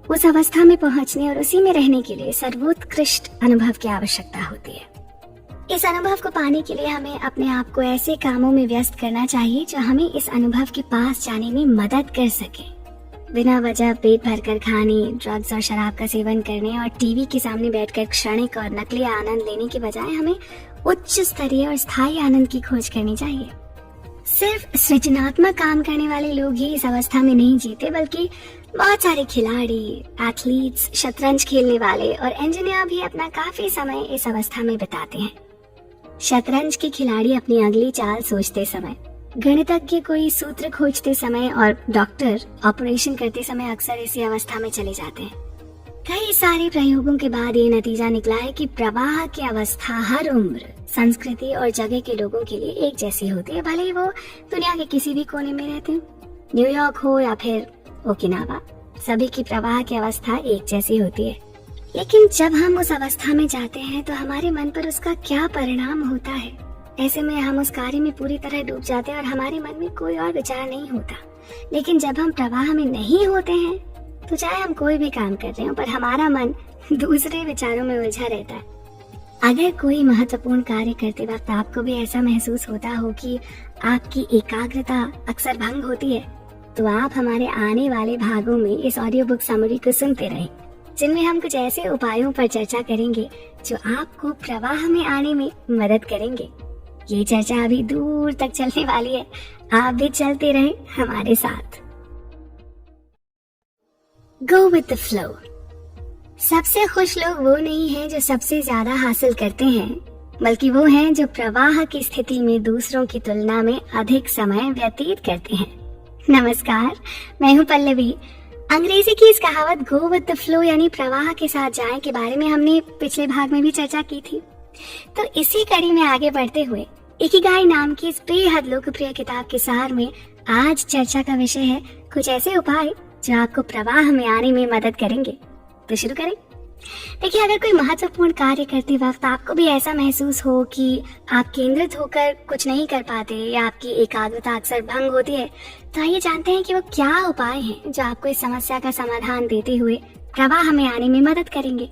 उस अवस्था में पहुंचने और उसी में रहने के लिए सर्वोत्कृष्ट अनुभव की आवश्यकता होती है। इस अनुभव को पाने के लिए हमें अपने आप को ऐसे कामों में व्यस्त करना चाहिए जो हमें इस अनुभव के पास जाने में मदद कर सके। बिना वजह पेट भरकर खाने, ड्रग्स और शराब का सेवन करने और टीवी के सामने बैठकर क्षणिक और नकली आनंद लेने के बजाय हमें उच्च स्तरीय और स्थायी आनंद की खोज करनी चाहिए। सिर्फ सृजनात्मक काम करने वाले लोग ही इस अवस्था में नहीं जीते, बल्कि बहुत सारे खिलाड़ी, एथलीट्स, शतरंज खेलने वाले और इंजीनियर भी अपना काफी समय इस अवस्था में बिताते हैं। शतरंज के खिलाड़ी अपनी अगली चाल सोचते समय, गणितज्ञ कोई सूत्र खोजते समय और डॉक्टर ऑपरेशन करते समय अक्सर इसी अवस्था में चले जाते हैं। कई सारे प्रयोगों के बाद ये नतीजा निकला है कि प्रवाह की अवस्था हर उम्र, संस्कृति और जगह के लोगों के लिए एक जैसी होती है, भले ही वो दुनिया के किसी भी कोने में रहते हो, न्यूयॉर्क हो या फिर ओकिनावा। सभी की प्रवाह की अवस्था एक जैसी होती है। लेकिन जब हम उस अवस्था में जाते हैं तो हमारे मन पर उसका क्या परिणाम होता है? ऐसे में हम उस कार्य में पूरी तरह डूब जाते हैं और हमारे मन में कोई और विचार नहीं होता। लेकिन जब हम प्रवाह में नहीं होते हैं तो चाहे हम कोई भी काम कर रहे हो, पर हमारा मन दूसरे विचारों में उलझा रहता है। अगर कोई महत्वपूर्ण कार्य करते वक्त आपको भी ऐसा महसूस होता हो कि आपकी एकाग्रता अक्सर भंग होती है, तो आप हमारे आने वाले भागों में इस ऑडियो बुक समरी को सुनते रहें, जिनमें हम कुछ ऐसे उपायों पर चर्चा करेंगे जो आपको प्रवाह में आने में मदद करेंगे। ये चर्चा अभी दूर तक चलने वाली है, आप भी चलते रहें हमारे साथ। Go with the flow. सबसे खुश लोग वो नहीं हैं जो सबसे ज्यादा हासिल करते हैं, बल्कि वो हैं जो प्रवाह की स्थिति में दूसरों की तुलना में अधिक समय व्यतीत करते हैं। नमस्कार, मैं हूँ पल्लवी। अंग्रेजी की इस कहावत गो विद द फ्लो यानी प्रवाह के साथ जाएं के बारे में हमने पिछले भाग में भी चर्चा की थी। तो इसी कड़ी में आगे बढ़ते हुए इकिगाई नाम की इस बेहद लोकप्रिय किताब के सार में आज चर्चा का विषय है कुछ ऐसे उपाय जो आपको प्रवाह में आने में मदद करेंगे। तो शुरू करें। देखिए, अगर कोई महत्वपूर्ण कार्य करते वक्त आपको भी ऐसा महसूस हो कि आप केंद्रित होकर कुछ नहीं कर पाते या आपकी एकाग्रता अक्सर भंग होती है, तो आइए जानते हैं कि वो क्या उपाय हैं जो आपको इस समस्या का समाधान देते हुए प्रवाह में आने में मदद करेंगे।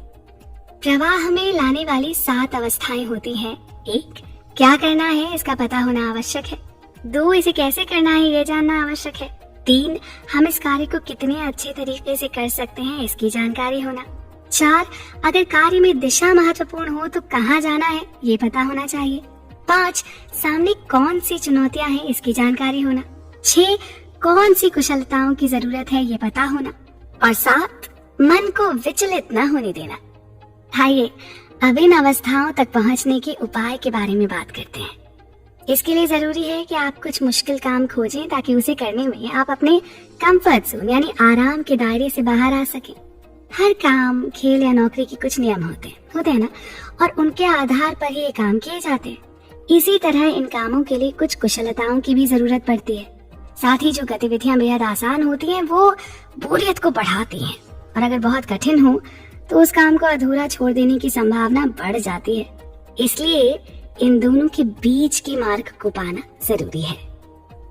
प्रवाह में लाने वाली 7 अवस्थाएं होती हैं। 1, क्या करना है इसका पता होना आवश्यक है। 2, इसे कैसे करना है ये जानना आवश्यक है। 3, हम इस कार्य को कितने अच्छे तरीके से कर सकते हैं इसकी जानकारी होना। 4, अगर कार्य में दिशा महत्वपूर्ण हो तो कहाँ जाना है ये पता होना चाहिए। 5, सामने कौन सी चुनौतियां हैं इसकी जानकारी होना। 6, कौन सी कुशलताओं की जरूरत है ये पता होना। और 7, मन को विचलित न होने देना। आइए अब इन अवस्थाओं तक पहुंचने के उपाय के बारे में बात करते हैं। इसके लिए जरूरी है कि आप कुछ मुश्किल काम खोजें ताकि उसे करने में आप अपने कंफर्ट जोन यानी आराम के दायरे से बाहर आ सकें। हर काम, खेल या नौकरी के कुछ नियम होते हैं ना, और उनके आधार पर ही ये काम किए जाते हैं। इसी तरह इन कामों के लिए कुछ कुशलताओं की भी जरूरत पड़ती है। साथ ही जो गतिविधियां बेहद आसान होती हैं वो बोरियत को बढ़ाती हैं, और अगर बहुत कठिन हो तो उस काम को अधूरा छोड़ देने की संभावना बढ़ जाती है। इसलिए इन दोनों के बीच की मार्ग को पाना जरूरी है।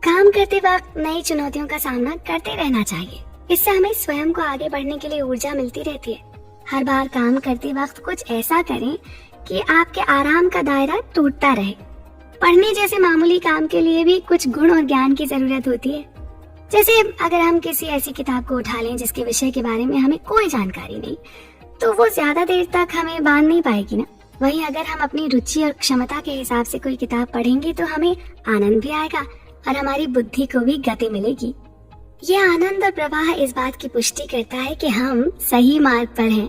काम करते वक्त नई चुनौतियों का सामना करते रहना चाहिए। इससे हमें स्वयं को आगे बढ़ने के लिए ऊर्जा मिलती रहती है। हर बार काम करते वक्त कुछ ऐसा करें कि आपके आराम का दायरा टूटता रहे। पढ़ने जैसे मामूली काम के लिए भी कुछ गुण और ज्ञान की जरूरत होती है। जैसे अगर हम किसी ऐसी किताब को उठा लें जिसके विषय के बारे में हमें कोई जानकारी नहीं, तो वो ज्यादा देर तक हमें बांध नहीं पाएगी ना। वहीं अगर हम अपनी रुचि और क्षमता के हिसाब से कोई किताब पढ़ेंगे तो हमें आनंद भी आएगा और हमारी बुद्धि को भी गति मिलेगी। ये आनंद और प्रवाह इस बात की पुष्टि करता है कि हम सही मार्ग पर हैं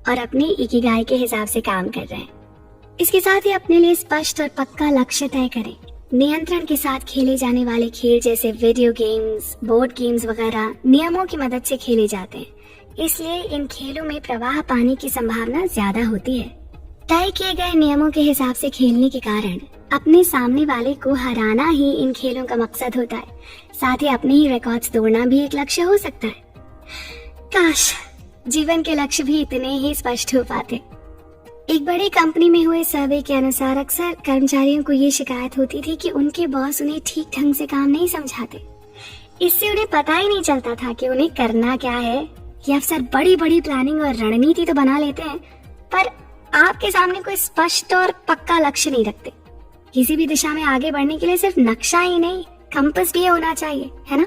और अपनी इकिगाई के हिसाब से काम कर रहे हैं। इसके साथ ही अपने लिए स्पष्ट और पक्का लक्ष्य तय करें। नियंत्रण के साथ खेले जाने वाले खेल जैसे वीडियो गेम्स, बोर्ड गेम्स वगैरह नियमों की मदद से खेले जाते हैं, इसलिए इन खेलों में प्रवाह पाने की संभावना ज्यादा होती है। तय किए गए नियमों के हिसाब से खेलने के कारण अपने सामने वाले को हराना ही इन खेलों का मकसद होता है। साथ ही अपने ही रिकॉर्ड्स तोड़ना भी एक लक्ष्य हो सकता है। काश जीवन के लक्ष्य भी इतने ही स्पष्ट हो पाते। एक बड़ी कंपनी में हुए सर्वे के अनुसार अक्सर कर्मचारियों को ये शिकायत होती थी कि उनके बॉस उन्हें ठीक ढंग से काम नहीं समझाते। इससे उन्हें पता ही नहीं चलता था कि उन्हें करना क्या है। ये अफसर बड़ी बड़ी प्लानिंग और रणनीति तो बना लेते हैं, पर आपके सामने कोई स्पष्ट और पक्का लक्ष्य नहीं रखते। किसी भी दिशा में आगे बढ़ने के लिए सिर्फ नक्शा ही नहीं, कंपास भी होना चाहिए, है ना।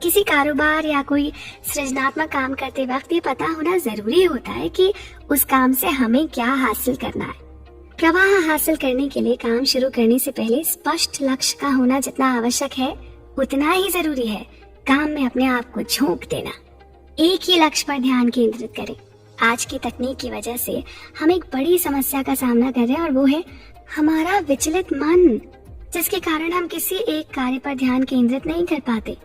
किसी कारोबार या कोई सृजनात्मक काम करते वक्त ये पता होना जरूरी होता है कि उस काम से हमें क्या हासिल करना है। प्रवाह हासिल करने के लिए काम शुरू करने से पहले स्पष्ट लक्ष्य का होना जितना आवश्यक है उतना ही जरूरी है काम में अपने आप को झोंक देना। एक ही लक्ष्य पर ध्यान केंद्रित करें। आज की तकनीक की वजह से हम एक बड़ी समस्या का सामना कर रहे हैं और वो है हमारा विचलित मन, जिसके कारण हम किसी एक कार्य पर ध्यान केंद्रित नहीं कर पाते।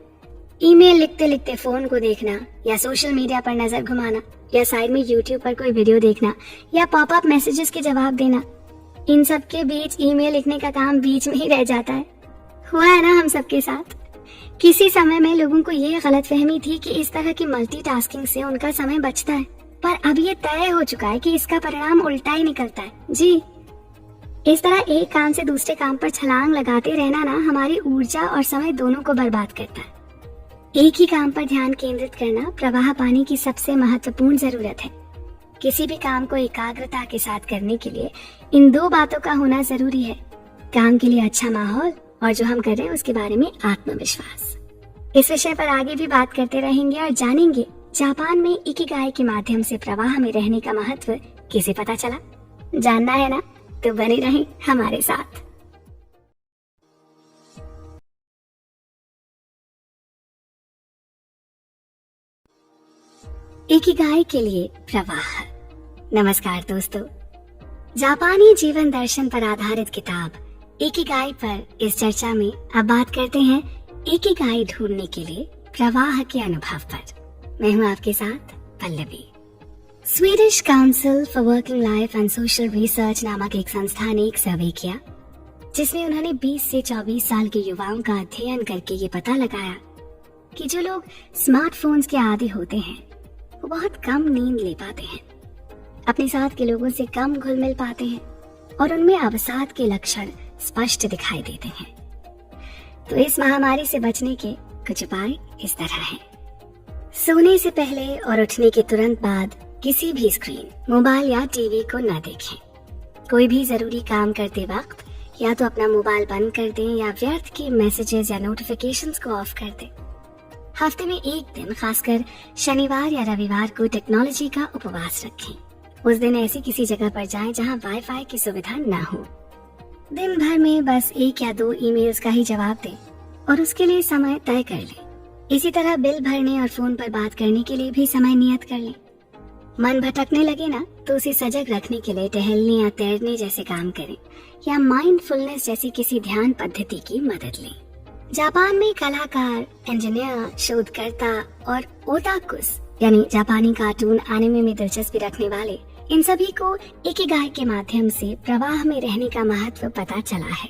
ईमेल लिखते लिखते फोन को देखना या सोशल मीडिया पर नजर घुमाना या साइड में यूट्यूब पर कोई वीडियो देखना या पॉपअप मैसेजेस के जवाब देना, इन सब के बीच ईमेल लिखने का काम बीच में ही रह जाता है। हुआ है ना हम सबके साथ। किसी समय में लोगों को ये गलतफहमी थी कि इस तरह की मल्टीटास्किंग से उनका समय बचता है, पर अब ये तय हो चुका है कि इसका परिणाम उल्टा ही निकलता है। जी, इस तरह एक काम से दूसरे काम पर छलांग लगाते रहना ना हमारी ऊर्जा और समय दोनों को बर्बाद करता है। एक ही काम पर ध्यान केंद्रित करना प्रवाह पाने की सबसे महत्वपूर्ण जरूरत है। किसी भी काम को एकाग्रता के साथ करने के लिए इन 2 बातों का होना जरूरी है, काम के लिए अच्छा माहौल और जो हम कर रहे हैं उसके बारे में आत्मविश्वास। इस विषय पर आगे भी बात करते रहेंगे और जानेंगे जापान में इकिगाई के माध्यम से प्रवाह में रहने का महत्व किसे पता चला। जानना है ना, तो बने रहें हमारे साथ। इकिगाई के लिए प्रवाह। नमस्कार दोस्तों, जापानी जीवन दर्शन पर आधारित किताब इकिगाई पर इस चर्चा में अब बात करते हैं इकिगाई ढूंढने के लिए प्रवाह के अनुभव पर। मैं हूं आपके साथ Pallavi. Swedish council for working life and social research नामक एक संस्था ने एक सर्वे किया, जिसमें उन्होंने 20 से 24 साल के युवाओं का अध्ययन करके ये पता लगाया कि जो लोग स्मार्टफोन्स के आदी होते हैं वो बहुत कम नींद ले पाते हैं, अपने साथ के लोगों से कम घुल मिल पाते हैं और उनमें अवसाद के लक्षण स्पष्ट दिखाई देते हैं। तो इस महामारी से बचने के कुछ उपाय इस तरह हैं। सोने से पहले और उठने के तुरंत बाद किसी भी स्क्रीन, मोबाइल या टीवी को न देखें। कोई भी जरूरी काम करते वक्त या तो अपना मोबाइल बंद कर दें या व्यर्थ के मैसेजेस या नोटिफिकेशंस को ऑफ कर दें। हफ्ते में एक दिन, खासकर शनिवार या रविवार को, टेक्नोलॉजी का उपवास रखें। उस दिन ऐसी किसी जगह पर जाएं जहां वाईफाई की सुविधा न हो। दिन भर में बस 1 या 2 ईमेल्स का ही जवाब दें और उसके लिए समय तय कर लें। इसी तरह बिल भरने और फोन पर बात करने के लिए भी समय नियत कर लें। मन भटकने लगे ना तो उसे सजग रखने के लिए टहलने या तैरने जैसे काम करें या माइंडफुलनेस जैसी किसी ध्यान पद्धति की मदद लें। जापान में कलाकार, इंजीनियर, शोधकर्ता और ओताकुस यानी जापानी कार्टून, एनिमे में दिलचस्पी रखने वाले, इन सभी को इकिगाई के माध्यम से प्रवाह में रहने का महत्व पता चला है।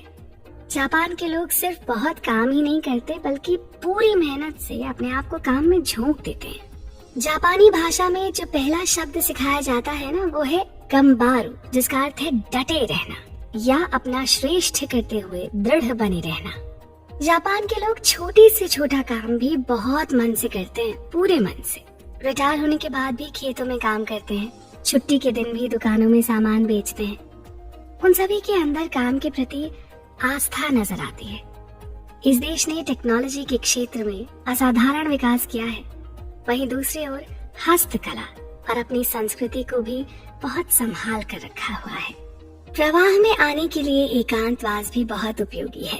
जापान के लोग सिर्फ बहुत काम ही नहीं करते बल्कि पूरी मेहनत से अपने आप को काम में झोंक देते हैं। जापानी भाषा में जो पहला शब्द सिखाया जाता है ना, वो है गम्बारू, जिसका अर्थ है डटे रहना या अपना श्रेष्ठ करते हुए दृढ़ बने रहना। जापान के लोग छोटे से छोटा काम भी बहुत मन से करते हैं, पूरे मन से। रिटायर होने के बाद भी खेतों में काम करते हैं, छुट्टी के दिन भी दुकानों में सामान बेचते हैं। उन सभी के अंदर काम के प्रति आस्था नजर आती है। इस देश ने टेक्नोलॉजी के क्षेत्र में असाधारण विकास किया है, वहीं दूसरी ओर हस्तकला और अपनी संस्कृति को भी बहुत संभाल कर रखा हुआ है। प्रवाह में आने के लिए एकांतवास भी बहुत उपयोगी है।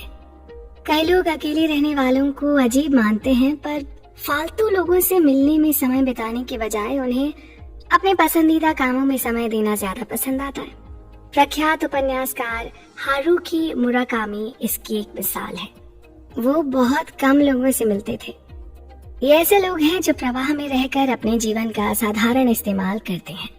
कई लोग अकेले रहने वालों को अजीब मानते हैं, पर फालतू लोगों से मिलने में समय बिताने के बजाय उन्हें अपने पसंदीदा कामों में समय देना ज्यादा पसंद आता है। प्रख्यात उपन्यासकार हारुकी मुराकामी इसकी एक मिसाल है। वो बहुत कम लोगों से मिलते थे। ये ऐसे लोग हैं जो प्रवाह में रहकर अपने जीवन का साधारण इस्तेमाल करते हैं।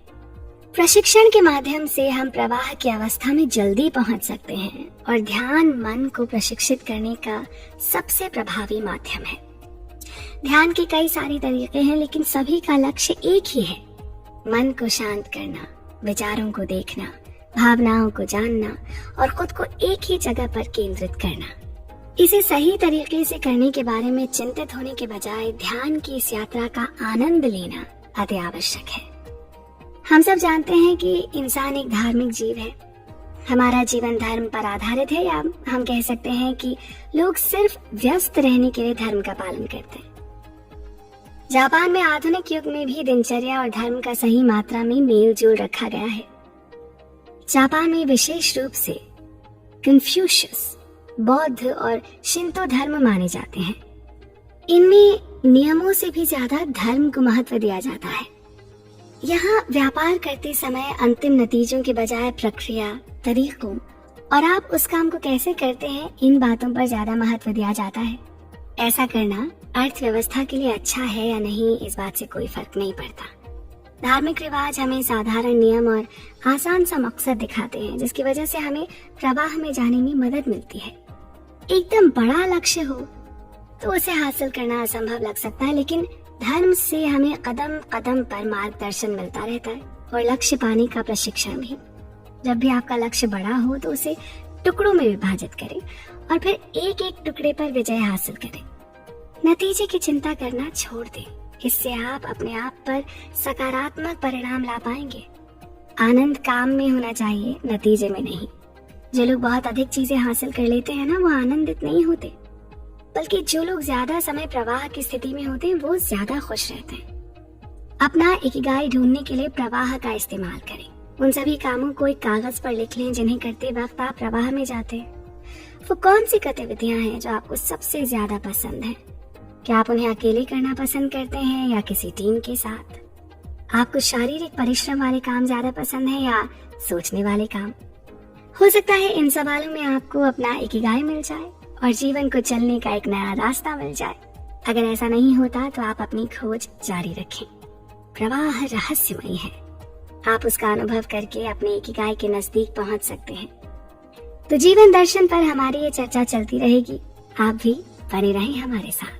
प्रशिक्षण के माध्यम से हम प्रवाह की अवस्था में जल्दी पहुंच सकते हैं और ध्यान मन को प्रशिक्षित करने का सबसे प्रभावी माध्यम है। ध्यान के कई सारे तरीके हैं, लेकिन सभी का लक्ष्य एक ही है, मन को शांत करना, विचारों को देखना, भावनाओं को जानना और खुद को एक ही जगह पर केंद्रित करना। इसे सही तरीके से करने के बारे में चिंतित होने के बजाय ध्यान की इस यात्रा का आनंद लेना अति आवश्यक है। हम सब जानते हैं कि इंसान एक धार्मिक जीव है। हमारा जीवन धर्म पर आधारित है, या हम कह सकते हैं कि लोग सिर्फ व्यस्त रहने के लिए धर्म का पालन करते हैं। जापान में आधुनिक युग में भी दिनचर्या और धर्म का सही मात्रा में मेल जोल रखा गया है। जापान में विशेष रूप से कन्फ्यूशियस, बौद्ध और शिंतो धर्म माने जाते हैं। इनमें नियमों से भी ज्यादा धर्म को महत्व दिया जाता है। यहाँ व्यापार करते समय अंतिम नतीजों के बजाय प्रक्रिया, तरीकों और आप उस काम को कैसे करते हैं, इन बातों पर ज्यादा महत्व दिया जाता है। ऐसा करना अर्थव्यवस्था के लिए अच्छा है या नहीं, इस बात से कोई फर्क नहीं पड़ता। धार्मिक रिवाज हमें साधारण नियम और आसान सा मकसद दिखाते हैं, जिसकी वजह से हमें प्रवाह में जाने में मदद मिलती है। एकदम बड़ा लक्ष्य हो तो उसे हासिल करना असंभव लग सकता है, लेकिन धर्म से हमें कदम कदम पर मार्गदर्शन मिलता रहता है और लक्ष्य पाने का प्रशिक्षण भी। जब भी आपका लक्ष्य बड़ा हो तो उसे टुकड़ों में विभाजित करें और फिर एक एक टुकड़े पर विजय हासिल करें। नतीजे की चिंता करना छोड़ दें, इससे आप अपने आप पर सकारात्मक परिणाम ला पाएंगे। आनंद काम में होना चाहिए, नतीजे में नहीं। जो लोग बहुत अधिक चीजें हासिल कर लेते हैं ना, वो आनंदित नहीं होते, बल्कि जो लोग ज्यादा समय प्रवाह की स्थिति में होते हैं वो ज्यादा खुश रहते हैं। अपना इकिगाई ढूंढने के लिए प्रवाह का इस्तेमाल करें। उन सभी कामों को एक कागज पर लिख लें जिन्हें करते वक्त आप प्रवाह में जाते हैं। वो कौन सी गतिविधियां हैं जो आपको सबसे ज्यादा पसंद है? क्या आप उन्हें अकेले करना पसंद करते हैं या किसी टीम के साथ? आपको शारीरिक परिश्रम वाले काम ज्यादा पसंद है या सोचने वाले काम? हो सकता है इन सवालों में आपको अपना इकिगाई मिल जाए और जीवन को चलने का एक नया रास्ता मिल जाए। अगर ऐसा नहीं होता तो आप अपनी खोज जारी रखें। प्रवाह रहस्यमयी है, आप उसका अनुभव करके अपने इकिगाई के नजदीक पहुंच सकते हैं। तो जीवन दर्शन पर हमारी ये चर्चा चलती रहेगी, आप भी बने रहें हमारे साथ।